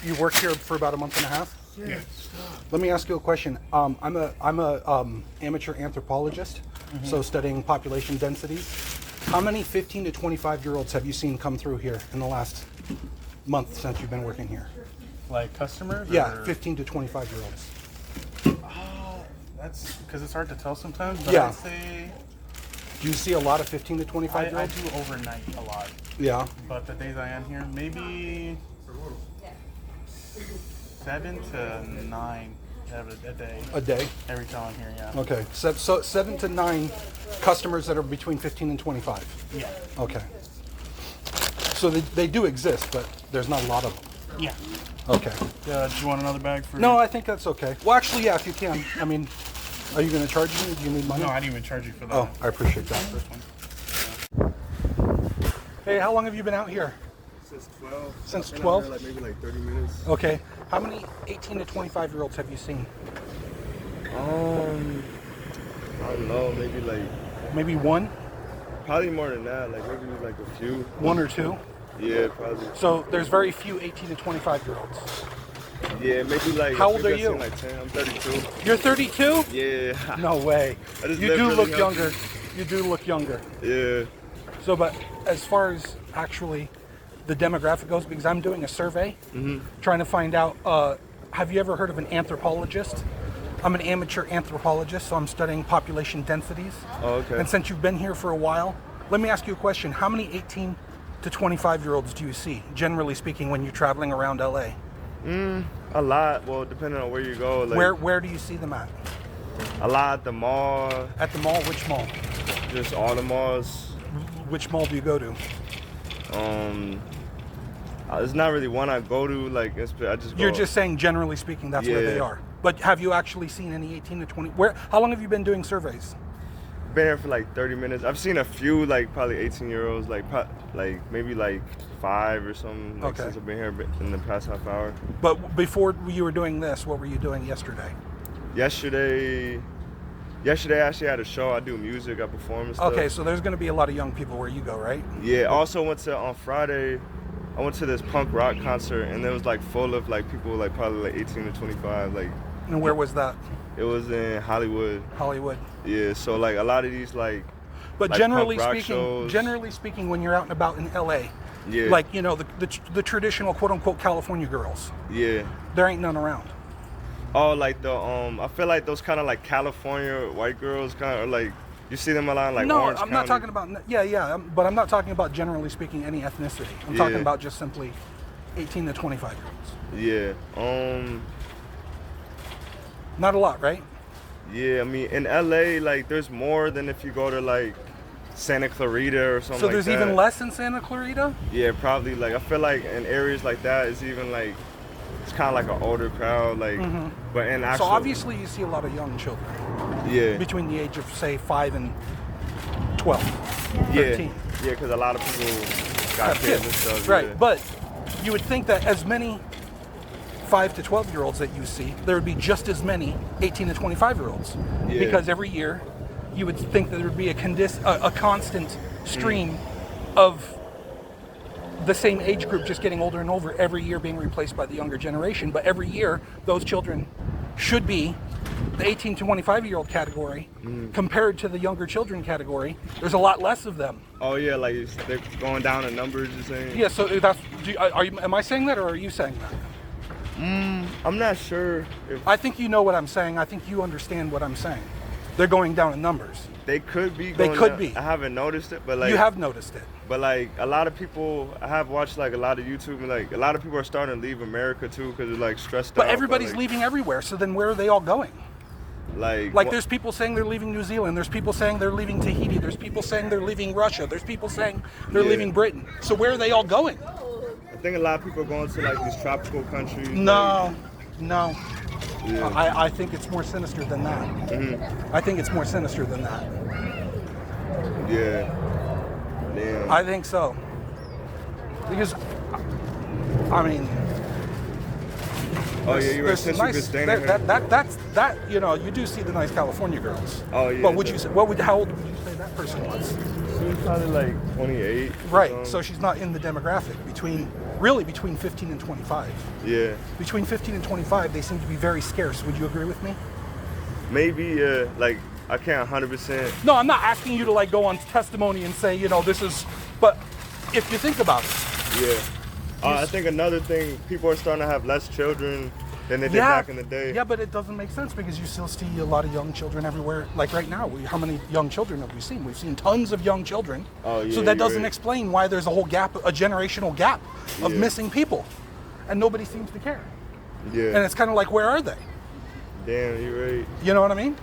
You worked here for about a month and a half? Yeah. Let me ask you a question. I'm a amateur anthropologist, so studying population densities. How many 15 to 25-year-olds have you seen come through here in the last month since you've been working here? Like customers? Yeah, or? 15 to 25-year-olds. That's because it's hard to tell sometimes. But Yeah. I'd say Do you see a lot of 15 to I 25-year-olds? do overnight a lot. Yeah. But the days I am here, maybe 7 to 9 a day. A day? Every time I'm here, yeah. Okay. So 7 to 9 customers that are between 15 and 25. Yeah. Okay. So they do exist, but there's not a lot of them. Yeah. Okay. Do you want another bag for? No, I think that's okay. Well, actually, yeah, if you can. I mean, are you going to charge me? Do you need money? No, I didn't even charge you for that. Oh, I appreciate that. First one. Hey, how long have you been out here? Since 12. Since I've been 12? out here, like maybe like 30 minutes. Okay. How many 18 to 25-year-olds have you seen? I don't know, maybe like, Maybe one? probably more than that, like maybe like a few. One or two? Yeah, probably. So there's very few 18 to 25-year-olds. Yeah, maybe like. How old maybe are I've you? seen like 10. I'm 32. You're 32? Yeah. No way. I just You live do really look young. younger. You do look younger. Yeah. So, but as far as actually the demographic goes, because I'm doing a survey, trying to find out, have you ever heard of an anthropologist? I'm an amateur anthropologist, so I'm studying population densities. Oh, okay. And since you've been here for a while, let me ask you a question. How many 18 to 25-year-olds do you see, generally speaking, when you're traveling around LA? A lot. Well, depending on where you go. Like, Where do you see them at? A lot at the mall. At the mall? Which mall? Just all the malls. Which mall do you go to? It's not really one I go to. Like, I just go. You're just saying, generally speaking, that's where they Yeah. are. But have you actually seen any 18 to 20? How long have you been doing surveys? Been here for like 30 minutes. I've seen a few, like probably 18-year-olds, like maybe like 5 or something. Like, Okay. Since I've been here in the past half hour. But before you were doing this, what were you doing yesterday? Yesterday, I actually had a show. I do music. I perform and stuff. Okay, so there's going to be a lot of young people where you go, right? Yeah. Also went to on Friday. I went to this punk rock concert, and it was like full of like people, like probably like 18 to 25. Like, And where was that? it was in Hollywood. Hollywood. Yeah. So like a lot of these like. But Like generally punk rock speaking, shows. when you're out and about in LA, Yeah. like, you know, the traditional quote unquote California girls, Yeah. there ain't none around. Oh, like the I feel like those kind of like California white girls kind of like you see them a lot in, like No, Orange I'm not County. talking about, but I'm not talking about generally speaking any ethnicity. I'm talking Yeah. about just simply 18 to 25-year-olds. Yeah. Not a lot, right? Yeah. I mean, in LA, like there's more than if you go to like Santa Clarita or something. So like there's that. even less in Santa Clarita? Yeah, probably. Like I feel like in areas like that, it's even like it's kind of like an older crowd. Like, but in So actual. obviously you see a lot of young children Yeah. between the age of, say, 5 and 12, Yeah. 13. Yeah, because a lot of people got Have kids and kids. stuff. Right, Yeah. but you would think that as many 5 to 12-year-olds that you see, there would be just as many 18 to 25-year-olds. Yeah. Because every year you would think that there would be a constant stream of the same age group just getting older and older, every year being replaced by the younger generation. But every year, those children should be the 18 to 25-year-old category compared to the younger children category. There's a lot less of them. Oh yeah, like they're going down in numbers. You're saying? Yeah, so am I saying that or are you saying that? I'm not sure if I think you know what I'm saying. I think you understand what I'm saying. They're going down in numbers. they could be. They Going could down. be. I haven't noticed it, but like You have noticed it. But like a lot of people, I have watched like a lot of YouTube, and like a lot of people are starting to leave America too because they're like stressed out. But everybody's like, leaving everywhere, so then where are they all going? Like, wha- there's people saying they're leaving New Zealand. There's people saying they're leaving Tahiti. There's people saying they're leaving Russia. There's people saying they're Yeah. leaving Britain. So where are they all going? I think a lot of people are going to like these tropical countries. No. Like, yeah. I think it's more sinister than that. I think it's more sinister than that. Yeah. Damn. I think so. Because, I mean, oh yeah, you're right. there's Since some you've been nice, staying that, you know, you do see the nice California girls. Oh, yeah, But how old would you say that person was? She was probably like 28. or Right, something. so she's not in the demographic between really between 15 and 25. Yeah. Between 15 and 25, they seem to be very scarce. Would you agree with me? Maybe, like, I can't 100%. No, I'm not asking you to like go on testimony and say, you know, this is, but if you think about it. Yeah. I think another thing, people are starting to have less children than they did back in the day. Yeah, but it doesn't make sense because you still see a lot of young children everywhere. Like right now, how many young children have we seen? We've seen tons of young children. Oh, yeah, so that doesn't right. explain why there's a whole gap, a generational gap of Yeah. missing people. And nobody seems to care. Yeah. And it's kind of like, where are they? Damn, you're right. You know what I mean?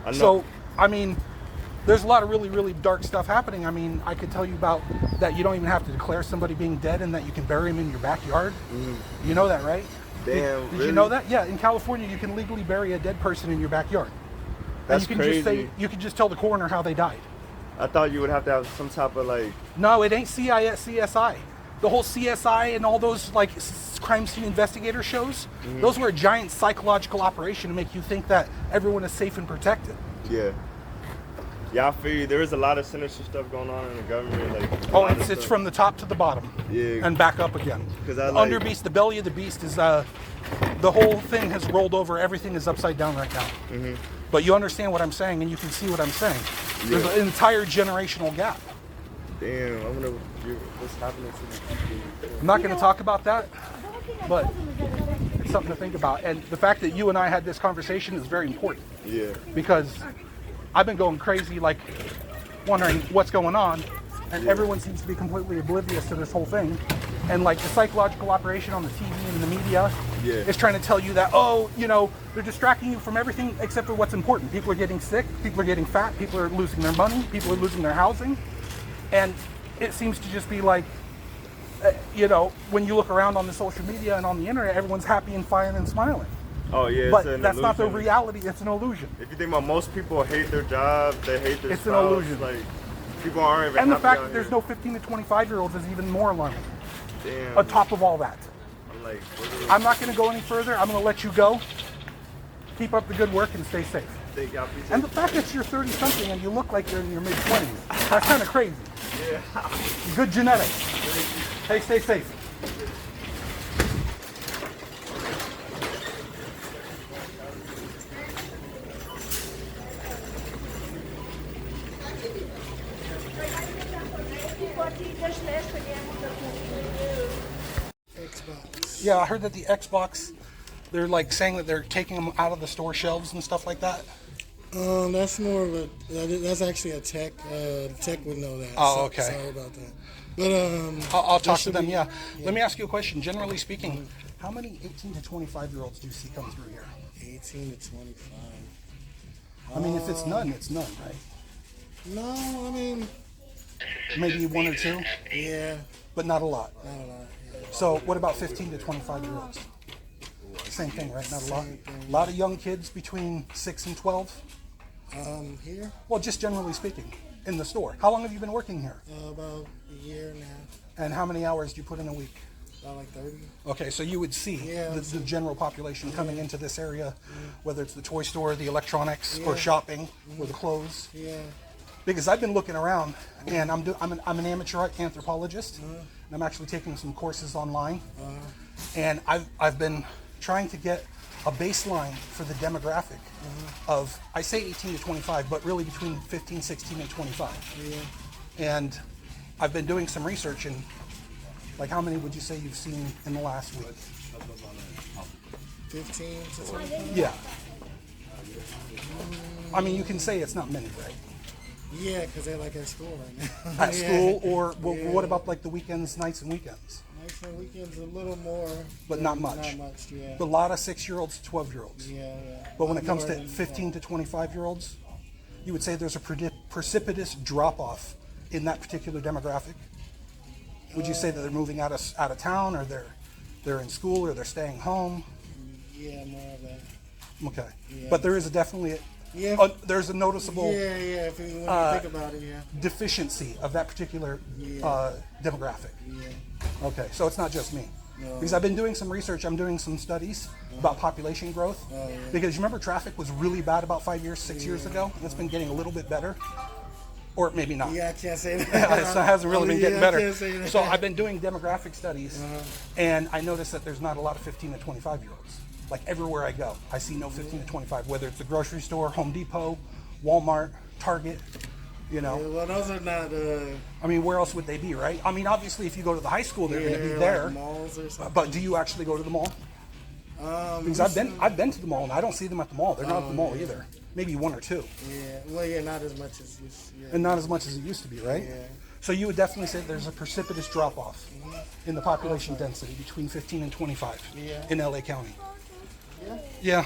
I know. So, I mean, there's a lot of really, really dark stuff happening. I mean, I could tell you about that you don't even have to declare somebody being dead and that you can bury them in your backyard. You know that, right? Damn, Did really? you know that? Yeah, in California, you can legally bury a dead person in your backyard. That's and you can just crazy. say, you can just tell the coroner how they died. I thought you would have to have some type of like. No, it ain't CSI. The whole CSI and all those like crime scene investigator shows, those were a giant psychological operation to make you think that everyone is safe and protected. Yeah. Yeah, I feel you. There is a lot of sinister stuff going on in the government. Like. a Oh, lot of it's stuff. from the top to the bottom. Yeah. And back up again. 'Cause I The like- under beast, the belly of the beast is the whole thing has rolled over. Everything is upside down right now. But you understand what I'm saying, and you can see what I'm saying. There's Yeah. an entire generational gap. Damn, I wonder what's happening to these people. I'm not going to talk about that, but it's something to think about. And the fact that you and I had this conversation is very important Yeah. because I've been going crazy, like wondering what's going on, and everyone seems to be completely oblivious to this whole thing. And like the psychological operation on the TV and the media Yeah. is trying to tell you that, oh, you know, they're distracting you from everything except for what's important. People are getting sick, people are getting fat, people are losing their money, people are losing their housing. And it seems to just be like, you know, when you look around on the social media and on the internet, everyone's happy and fine and smiling. Oh yeah. But it's an that's not the illusion. reality, it's an illusion. If you think about most people hate their job, they hate their It's an spouse, illusion. Like people aren't even. And the happy fact out that there's here. no 15 to 25 year olds is even more alarming. Damn. On top of all that. I'm like, what do I'm not going to go any further. I'm going to let you go. Keep up the good work and stay safe. they got pieces? And the fact that you're 30 something and you look like you're in your mid 20s, that's kind of crazy. Yeah. Good genetics. Hey, stay safe. Xbox. Yeah, I heard that the Xbox, they're like saying that they're taking them out of the store shelves and stuff like that. That's more of a. That's actually a tech. Tech would know that. Oh, So- okay. Sorry about that. But I'll that talk to should them, be- yeah. Let me ask you a question. Generally speaking, how many 18 to 25 year olds do you see come through here? 18 to 25. I mean, if it's none, it's none, right? No, I mean, Maybe one or two, yeah, but not a lot. not a lot. Yeah. So what about 15 to 25 year olds? Same thing, right? Not a lot. Same thing. A lot of young kids between 6 and 12. Here, Well, just generally speaking, in the store. How long have you been working here? about a year and a half, And how many hours do you put in a week? about like 30. Okay, so you would see Yeah, the general population coming into this area, Mm-hmm. whether it's the toy store, the electronics, or shopping, or the clothes. Yeah. Because I've been looking around, and I'm an amateur anthropologist, and I'm actually taking some courses online, and I've been trying to get a baseline for the demographic of, I say 18 to 25, but really between 15, 16, and 25. Yeah. And I've been doing some research, and like how many would you say you've seen in the last week? 15 to 25. Yeah. I mean, you can say it's not many, right? Yeah, because they're like at school right now. At Yeah. school, or Yeah. what about like the weekends, nights, and weekends? Nights and weekends a little more. But not much. Not much, yeah. A lot of 6-year-olds, 12-year-olds. Yeah. But when it comes More to than- 15 to 25-year-olds, you would say there's a precipitous drop-off in that particular demographic. Would you say that they're moving out of town, or they're in school, or they're staying home? Yeah, more of that. Okay, Yeah. but there is definitely Yeah. there's a noticeable Yeah, yeah. If you, when you think about it, yeah. deficiency of that particular Yeah. demographic. Yeah. Okay, so it's not just me. No. Because I've been doing some research, I'm doing some studies about population growth. Oh, yeah. Because you remember traffic was really bad about 5 years, 6 years ago, and it's been getting a little bit better. or maybe not. Yeah, I can't say that. It hasn't really been getting I better. can't say that. So I've been doing demographic studies, and I noticed that there's not a lot of 15 to 25-year-olds. Like everywhere I go, I see no 15 to 25, whether it's a grocery store, Home Depot, Walmart, Target, you know. Yeah, well, those are not. I mean, where else would they be, right? I mean, obviously, if you go to the high school, they're going to be like there. malls or something. But do you actually go to the mall? Because I've been to the mall and I don't see them at the mall. They're not at the mall either. Maybe one or two, Yeah, well, yeah, not as much as you. Yeah. and not as much as it used to be, right? Yeah. So you would definitely say there's a precipitous drop off in the population density between 15 and 25 Yeah. in LA County. Yeah. Yeah.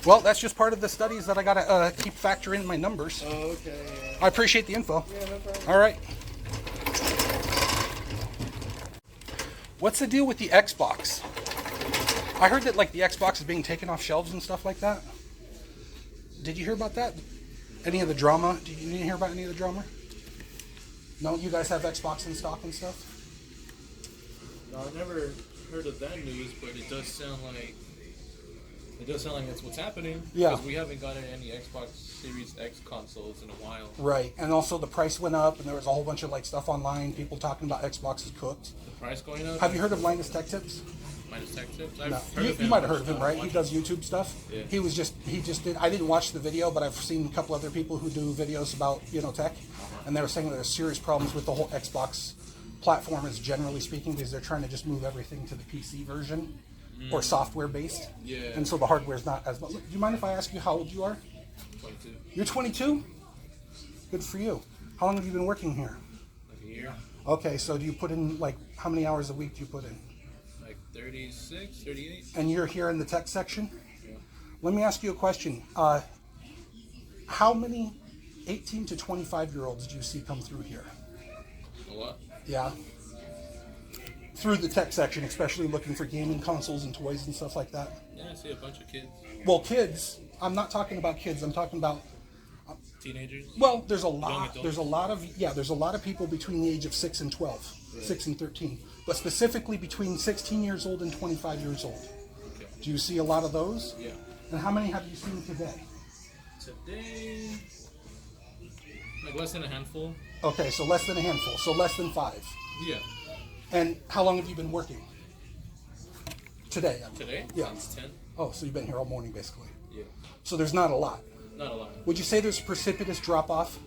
Well, that's just part of the studies that I gotta keep factoring in my numbers. Oh, okay. Yeah. I appreciate the info. Yeah, no problem. All right. What's the deal with the Xbox? I heard that like the Xbox is being taken off shelves and stuff like that. Did you hear about that? Any of the drama? Did you hear about any of the drama? No, you guys have Xbox in stock and stuff? No, I've never heard of that news, but it does sound like that's what's happening. Yeah. Because we haven't gotten any Xbox Series X consoles in a while. Right. And also the price went up and there was a whole bunch of like stuff online, people talking about Xbox is cooked. The price going up. Have you heard of Linus Tech Tips? Minus Tech Tips? I've No. heard You, of you him. might have heard of him, I right? don't He watch does YouTube stuff. Yeah. He just did. I didn't watch the video, but I've seen a couple other people who do videos about tech, and they were saying that there's serious problems with the whole Xbox platform, as generally speaking, because they're trying to just move everything to the PC version or software based. Yeah. And so the hardware's not as much. Do you mind if I ask you how old you are? 22. You're 22. Good for you. How long have you been working here? Like a year. Okay, so do you put in like how many hours a week do you put in? Like 36, 38. And you're here in the tech section? Yeah. Let me ask you a question. How many 18 to 25-year-olds do you see come through here? A lot. Yeah. Through the tech section, especially looking for gaming consoles and toys and stuff like that. Yeah, I see a bunch of kids. Well, kids, I'm not talking about kids. I'm talking about, Teenagers. well, there's a Young lot. adults. There's a lot of people between the age of 6 and 12, 6 and 13, but specifically between 16 years old and 25 years old. Okay. Do you see a lot of those? Yeah. And how many have you seen today? Today, like less than a handful. Okay, so less than a handful, so less than 5. Yeah. And how long have you been working? Today. I mean. Today? Yeah. Since 10. Oh, so you've been here all morning, basically. Yeah. So there's not a lot. Not a lot. Would you say there's a precipitous drop-off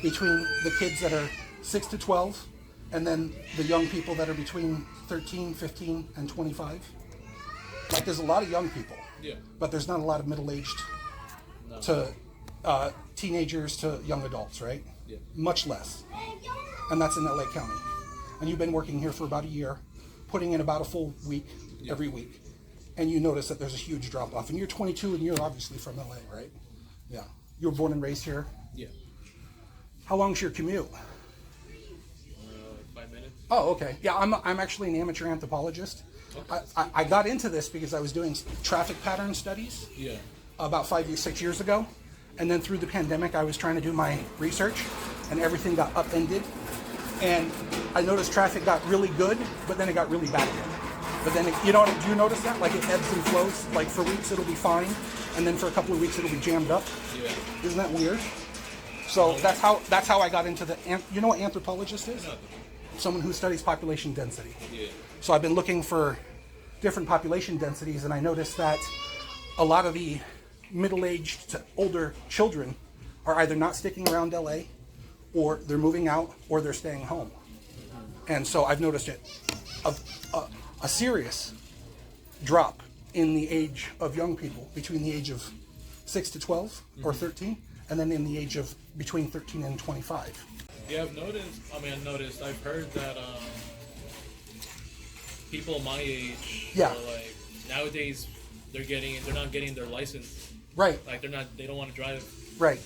between the kids that are 6 to 12 and then the young people that are between 13, 15, and 25? Like, there's a lot of young people, Yeah. but there's not a lot of middle-aged No. to teenagers to young adults, right? Yeah. Much less. And that's in LA County. And you've been working here for about a year, putting in about a full week every week. And you notice that there's a huge drop off. And you're 22 and you're obviously from LA, right? Yeah. You were born and raised here. Yeah. How long's your commute? Like 5 minutes. Oh, okay. Yeah, I'm actually an amateur anthropologist. Okay. I got into this because I was doing traffic pattern studies Yeah. about 6 years ago. And then through the pandemic, I was trying to do my research and everything got upended. And I noticed traffic got really good, but then it got really bad again. But then, do you notice that? Like it ebbs and flows. Like for weeks it'll be fine, and then for a couple of weeks it'll be jammed up. Yeah. Isn't that weird? So that's how I got into the. You know what anthropologist is? No. Someone who studies population density. Yeah. So I've been looking for different population densities, and I noticed that a lot of the middle-aged to older children are either not sticking around LA, or they're moving out, or they're staying home. And so I've noticed a serious drop in the age of young people between the age of 6 to 12 or 13, and then in the age of between 13 and 25. Yeah, I've heard that people my age Yeah. are like nowadays they're not getting their license. Right, Like they don't want to drive. right.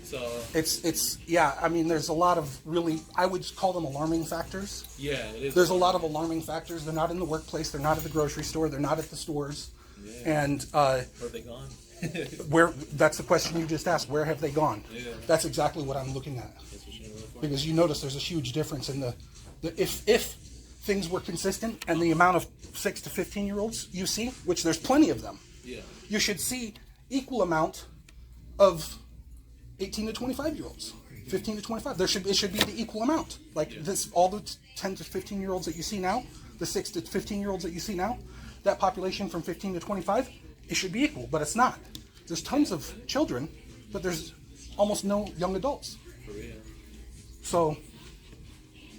So I mean, there's a lot of really, I would call them alarming factors. yeah, it is. There's a lot of alarming factors. They're not in the workplace. They're not at the grocery store. They're not at the stores. Yeah. And Where have they gone? where? That's the question you just asked. Where have they gone? Yeah. That's exactly what I'm looking at. That's what you're looking for. Because you notice there's a huge difference in the if things were consistent and the amount of 6 to 15-year-olds you see, which there's plenty of them, Yeah. you should see equal amount of 18 to 25-year-olds. 15 to 25. It should be the equal amount. Like this, all the 10 to 15 year olds that you see now, the 6 to 15 year olds that you see now, that population from 15 to 25, it should be equal, but it's not. There's tons of children, but there's almost no young adults. For real. So,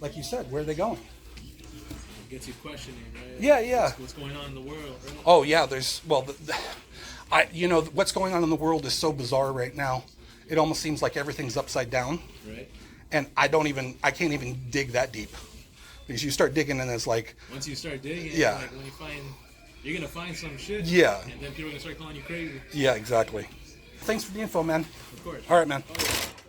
like you said, where are they going? It gets you questioning, right? Yeah. What's going on in the world, right? Oh yeah, what's going on in the world is so bizarre right now. It almost seems like everything's upside down. Right. And I can't even dig that deep. Because you start digging and it's like, Once you start digging, Yeah. like when you're gonna find some shit. Yeah. And then people are gonna start calling you crazy. yeah, exactly. Thanks for the info, man. Of course. All right, man. Oh, yeah.